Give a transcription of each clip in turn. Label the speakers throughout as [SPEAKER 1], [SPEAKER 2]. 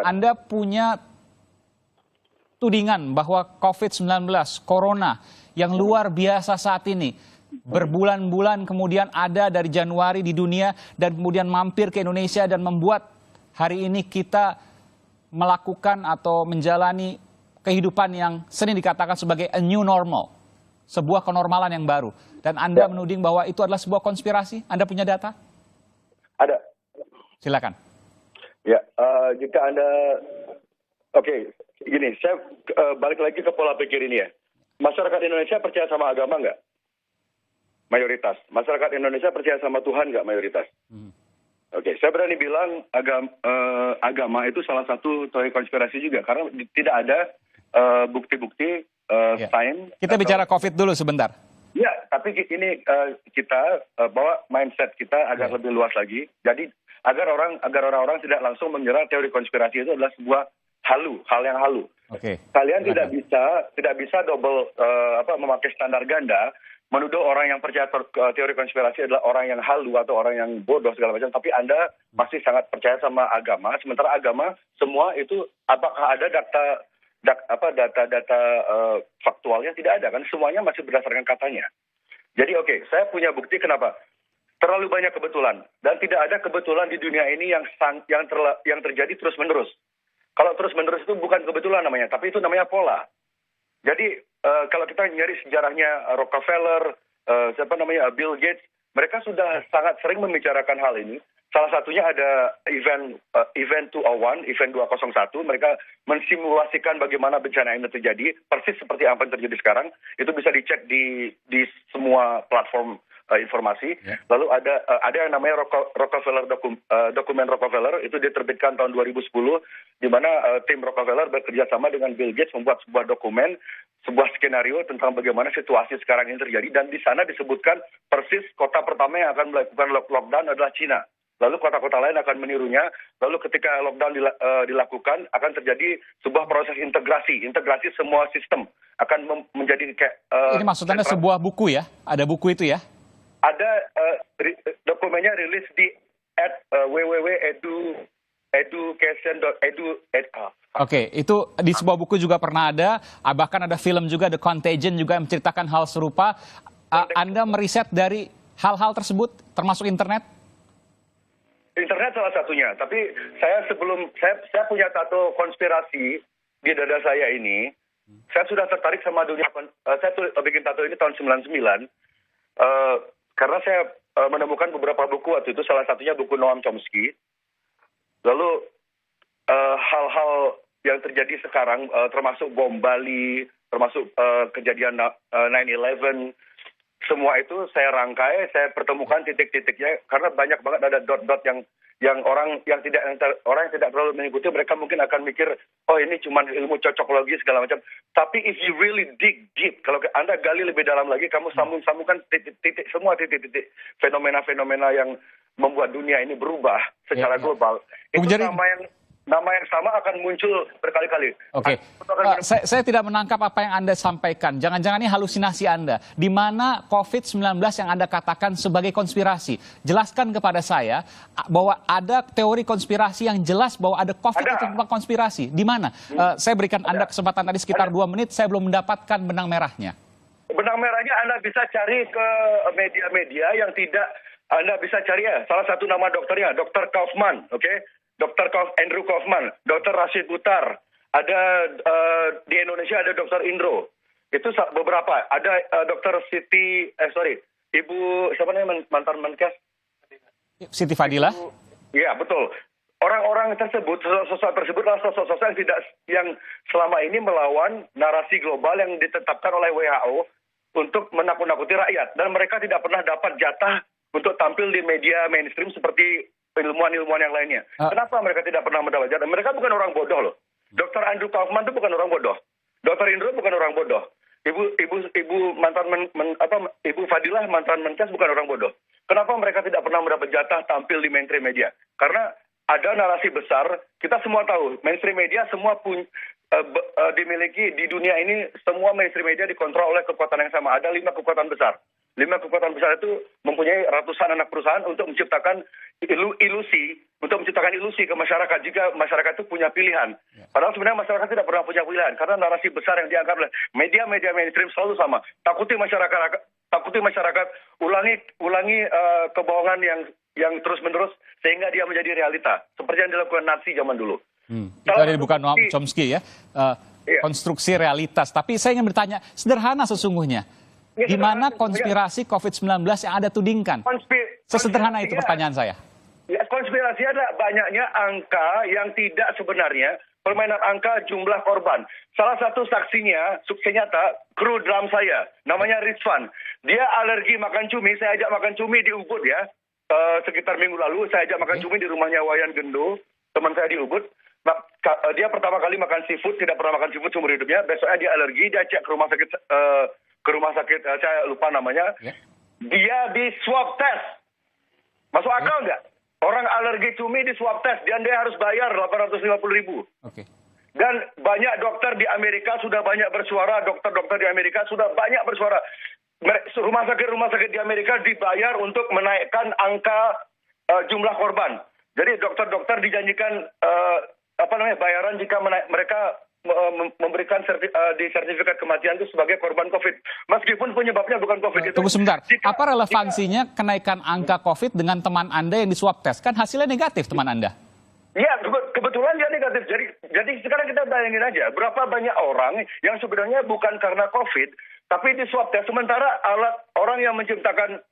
[SPEAKER 1] Anda punya tudingan bahwa COVID-19, Corona yang luar biasa saat ini, berbulan-bulan kemudian ada dari Januari di dunia dan kemudian mampir ke Indonesia dan membuat hari ini kita melakukan atau menjalani kehidupan yang sering dikatakan sebagai a new normal, sebuah kenormalan yang baru. Dan Anda menuding bahwa itu adalah sebuah konspirasi? Anda punya data?
[SPEAKER 2] Ada.
[SPEAKER 1] Silakan.
[SPEAKER 2] Ya, jika Anda, oke, gini, saya balik lagi ke pola pikir ini ya. Masyarakat Indonesia percaya sama agama nggak? Mayoritas. Masyarakat Indonesia percaya sama Tuhan nggak? Mayoritas. Oke, saya berani bilang agama itu salah satu teori konspirasi juga, karena tidak ada bukti-bukti sains.
[SPEAKER 1] Kita bicara COVID dulu sebentar.
[SPEAKER 2] Ya, tapi ini kita bawa mindset kita agar lebih luas lagi. Jadi agar orang-orang tidak langsung mengira teori konspirasi itu adalah sebuah hal yang halu.
[SPEAKER 1] Oke.
[SPEAKER 2] Kalian tidak bisa double memakai standar ganda, menuduh orang yang percaya teori konspirasi adalah orang yang halu atau orang yang bodoh segala macam. Tapi Anda masih sangat percaya sama agama, sementara agama semua itu apakah ada data faktualnya? Tidak ada kan, semuanya masih berdasarkan katanya. Jadi oke, saya punya bukti kenapa. Terlalu banyak kebetulan dan tidak ada kebetulan di dunia ini yang terjadi terus-menerus. Kalau terus-menerus itu bukan kebetulan namanya, tapi itu namanya pola. Jadi kalau kita nyari sejarahnya Rockefeller, Bill Gates, mereka sudah sangat sering membicarakan hal ini. Salah satunya ada event 201, event 201, mereka mensimulasikan bagaimana bencana ini terjadi, persis seperti apa yang terjadi sekarang. Itu bisa dicek di semua platform informasi. Lalu ada yang namanya Rockefeller dokumen Rockefeller, itu diterbitkan tahun 2010, di mana tim Rockefeller bekerja sama dengan Bill Gates membuat sebuah dokumen, sebuah skenario tentang bagaimana situasi sekarang ini terjadi, dan di sana disebutkan persis kota pertama yang akan melakukan lockdown adalah Cina. Lalu kota-kota lain akan menirunya. Lalu ketika lockdown dilakukan, akan terjadi sebuah proses integrasi semua sistem akan menjadi kayak.
[SPEAKER 1] Ini maksudnya sebuah buku ya? Ada buku itu ya?
[SPEAKER 2] Ada dokumennya rilis di www.education.edu.
[SPEAKER 1] Oke, itu di sebuah buku juga pernah ada, bahkan ada film juga, The Contagion juga yang menceritakan hal serupa. Anda meriset dari hal-hal tersebut, termasuk internet?
[SPEAKER 2] Internet salah satunya, tapi saya punya tato konspirasi di dada saya ini. Saya sudah tertarik sama dunia, saya bikin tato ini tahun 99, karena saya menemukan beberapa buku waktu itu, salah satunya buku Noam Chomsky. Lalu hal-hal yang terjadi sekarang, termasuk bom Bali, termasuk kejadian 9/11, semua itu saya rangkai, saya pertemukan titik-titiknya, karena banyak banget ada dot-dot yang orang yang tidak terlalu mengikuti, mereka mungkin akan mikir, oh ini cuma ilmu cocokologi segala macam. Tapi if you really dig deep, kalau Anda gali lebih dalam lagi, kamu sambungkan semua titik-titik fenomena-fenomena yang membuat dunia ini berubah secara global. Itu nama yang sama akan muncul berkali-kali.
[SPEAKER 1] Oke, saya tidak menangkap apa yang Anda sampaikan. Jangan-jangan ini halusinasi Anda. Di mana COVID-19 yang Anda katakan sebagai konspirasi? Jelaskan kepada saya bahwa ada teori konspirasi yang jelas bahwa ada COVID itu memang konspirasi. Di mana? Saya berikan Anda kesempatan tadi sekitar 2 menit, saya belum mendapatkan benang merahnya.
[SPEAKER 2] Benang merahnya Anda bisa cari ke media-media yang tidak, Anda bisa cari ya. Salah satu nama dokternya, Dr. Kaufman, oke? Dr. Andrew Kaufman, Dr. Rashid Uttar, ada di Indonesia ada Dr. Indro, itu beberapa, ada Dr. Ibu siapa namanya mantan Menkes?
[SPEAKER 1] Siti Fadila?
[SPEAKER 2] Iya betul. Orang-orang tersebut, sosok tersebut adalah sosok-sosok yang selama ini melawan narasi global yang ditetapkan oleh WHO untuk menakut-nakuti rakyat, dan mereka tidak pernah dapat jatah untuk tampil di media mainstream seperti ilmuwan-ilmuwan yang lainnya. Kenapa mereka tidak pernah mendapat jatah? Mereka bukan orang bodoh loh. Dr. Andrew Kaufman itu bukan orang bodoh. Dr. Indro bukan orang bodoh. Ibu Fadilah mantan Menkes bukan orang bodoh. Kenapa mereka tidak pernah mendapat jatah tampil di mainstream media? Karena ada narasi besar. Kita semua tahu mainstream media semua dimiliki di dunia ini, semua mainstream media dikontrol oleh kekuatan yang sama. Ada 5 kekuatan besar. 5 kekuatan besar itu mempunyai ratusan anak perusahaan untuk menciptakan ilusi ke masyarakat jika masyarakat itu punya pilihan. Padahal sebenarnya masyarakat tidak pernah punya pilihan karena narasi besar yang diangkat oleh media-media mainstream selalu sama. Takuti masyarakat ulangi kebohongan yang terus-menerus sehingga dia menjadi realita seperti yang dilakukan Nazi zaman dulu.
[SPEAKER 1] Itu dari bukan Noam Chomsky ya, konstruksi realitas. Tapi saya ingin bertanya, sederhana sesungguhnya. Di mana konspirasi COVID-19 yang Anda tudingkan? Sesederhana itu pertanyaan saya.
[SPEAKER 2] Ya, konspirasi ada banyaknya angka yang tidak sebenarnya, permainan angka jumlah korban. Salah satu saksinya, sukses nyata, kru drum saya, namanya Rizwan. Dia alergi makan cumi, saya ajak makan cumi di Ubud ya. Sekitar minggu lalu, saya ajak makan cumi di rumahnya Wayan Gendo, teman saya di Ubud. Dia pertama kali makan seafood, tidak pernah makan seafood seumur hidupnya. Besoknya dia alergi, dia cek ke rumah sakit, saya lupa namanya. Dia di swab test. Masuk akal nggak? Orang alergi cumi di swab test, dan dia harus bayar 850.000. Dan banyak dokter di Amerika sudah banyak bersuara, dokter-dokter di Amerika sudah banyak bersuara. Rumah sakit di Amerika dibayar untuk menaikkan angka jumlah korban. Jadi dokter-dokter dijanjikan bayaran jika mereka memberikan di sertifikat kematian itu sebagai korban COVID. Meskipun penyebabnya bukan COVID itu.
[SPEAKER 1] Tunggu sebentar, apa relevansinya kenaikan angka COVID dengan teman Anda yang di swab test? Kan hasilnya negatif teman Anda.
[SPEAKER 2] Ya, kebetulan dia negatif. Jadi sekarang kita bayangin aja, berapa banyak orang yang sebenarnya bukan karena COVID, tapi di swab test. Sementara orang yang menciptakan,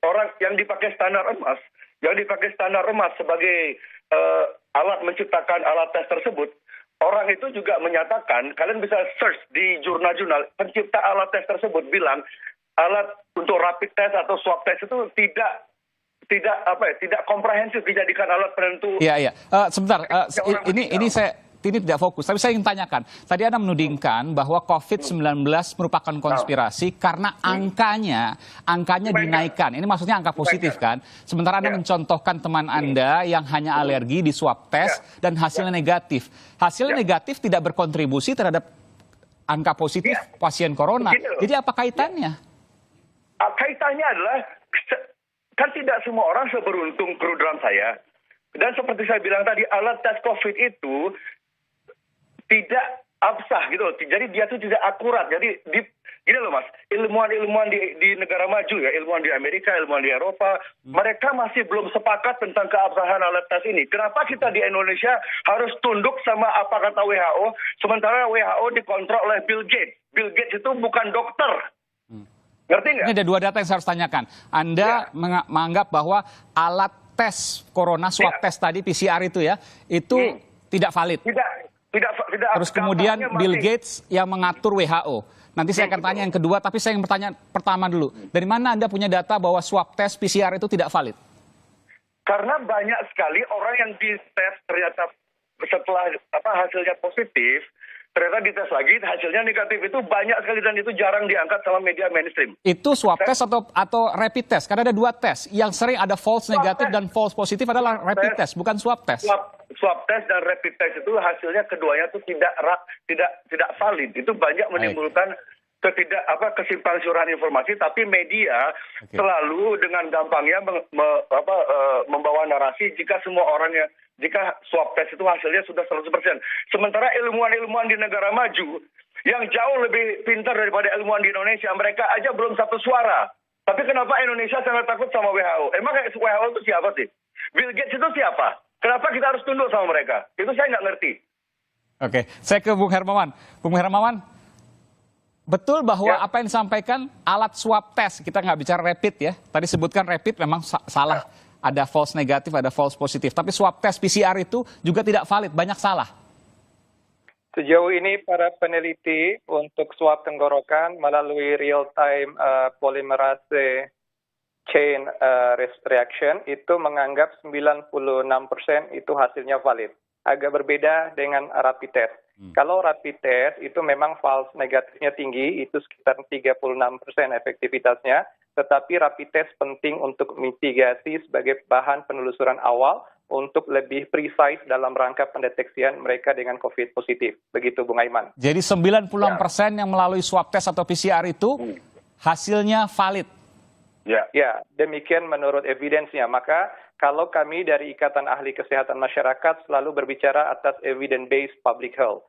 [SPEAKER 2] orang yang dipakai standar emas, sebagai alat menciptakan alat tes tersebut, orang itu juga menyatakan, kalian bisa search di jurnal-jurnal, pencipta alat tes tersebut bilang, alat untuk rapid test atau swab test itu tidak komprehensif dijadikan alat penentu.
[SPEAKER 1] Iya. Sebentar, ini tidak fokus, tapi saya ingin tanyakan. Tadi Anda menudingkan bahwa COVID-19 merupakan konspirasi karena angkanya dinaikkan. Ini maksudnya angka positif kan? Sementara Anda mencontohkan teman Anda yang hanya alergi di swab test dan hasilnya negatif. Hasilnya negatif tidak berkontribusi terhadap angka positif pasien corona. Jadi apa kaitannya?
[SPEAKER 2] Kaitannya adalah, kan tidak semua orang seberuntung kru drum saya. Dan seperti saya bilang tadi, alat tes COVID itu tidak absah gitu. Jadi dia itu tidak akurat. Jadi gini loh Mas, ilmuwan di negara maju ya, ilmuwan di Amerika, ilmuwan di Eropa, mereka masih belum sepakat tentang keabsahan alat tes ini. Kenapa kita di Indonesia harus tunduk sama apa kata WHO, sementara WHO dikontrol oleh Bill Gates. Bill Gates itu bukan dokter. Ngerti nggak?
[SPEAKER 1] Ini ada dua data yang saya harus tanyakan. Anda menganggap bahwa alat tes corona, swab test tadi, PCR itu ya, itu tidak valid. Tidak. Terus kemudian Bill Gates yang mengatur WHO. Nanti saya akan tanya yang kedua, tapi saya ingin bertanya pertama dulu. Dari mana Anda punya data bahwa swab test PCR itu tidak valid?
[SPEAKER 2] Karena banyak sekali orang yang dites ternyata setelah hasilnya positif, ternyata dites lagi hasilnya negatif. Itu banyak sekali dan itu jarang diangkat sama media mainstream.
[SPEAKER 1] Itu swab test atau rapid test? Karena ada dua tes. Yang sering ada false negatif dan false positif adalah rapid test, bukan swab test.
[SPEAKER 2] Swab test dan rapid test itu hasilnya keduanya itu tidak valid. Itu banyak menimbulkan kesimpang siuran informasi, tapi media selalu dengan gampangnya membawa narasi jika swab test itu hasilnya sudah 100%. Sementara ilmuwan-ilmuwan di negara maju yang jauh lebih pintar daripada ilmuwan di Indonesia, mereka aja belum satu suara. Tapi kenapa Indonesia sangat takut sama WHO? Emang WHO itu siapa sih? Bill Gates itu siapa? Kenapa kita harus tunduk sama mereka? Itu saya nggak ngerti.
[SPEAKER 1] Oke, saya ke Bung Hermawan. Bung Hermawan, betul bahwa apa yang disampaikan alat swab test, kita nggak bicara rapid ya. Tadi sebutkan rapid memang salah. Ada false negatif, ada false positif. Tapi swab test PCR itu juga tidak valid, banyak salah.
[SPEAKER 3] Sejauh ini para peneliti untuk swab tenggorokan melalui real-time polymerase chain reaction itu menganggap 96% itu hasilnya valid. Agak berbeda dengan rapid test. Kalau rapid test itu memang false negatifnya tinggi, itu sekitar 36% efektivitasnya. Tetapi rapid test penting untuk mitigasi sebagai bahan penelusuran awal untuk lebih precise dalam rangka pendeteksian mereka dengan COVID positif. Begitu Bung Aiman.
[SPEAKER 1] Jadi 96% yang melalui swab test atau PCR itu hasilnya valid.
[SPEAKER 2] Ya.
[SPEAKER 3] Ya, demikian menurut evidensnya. Maka kalau kami dari Ikatan Ahli Kesehatan Masyarakat selalu berbicara atas evidence-based public health.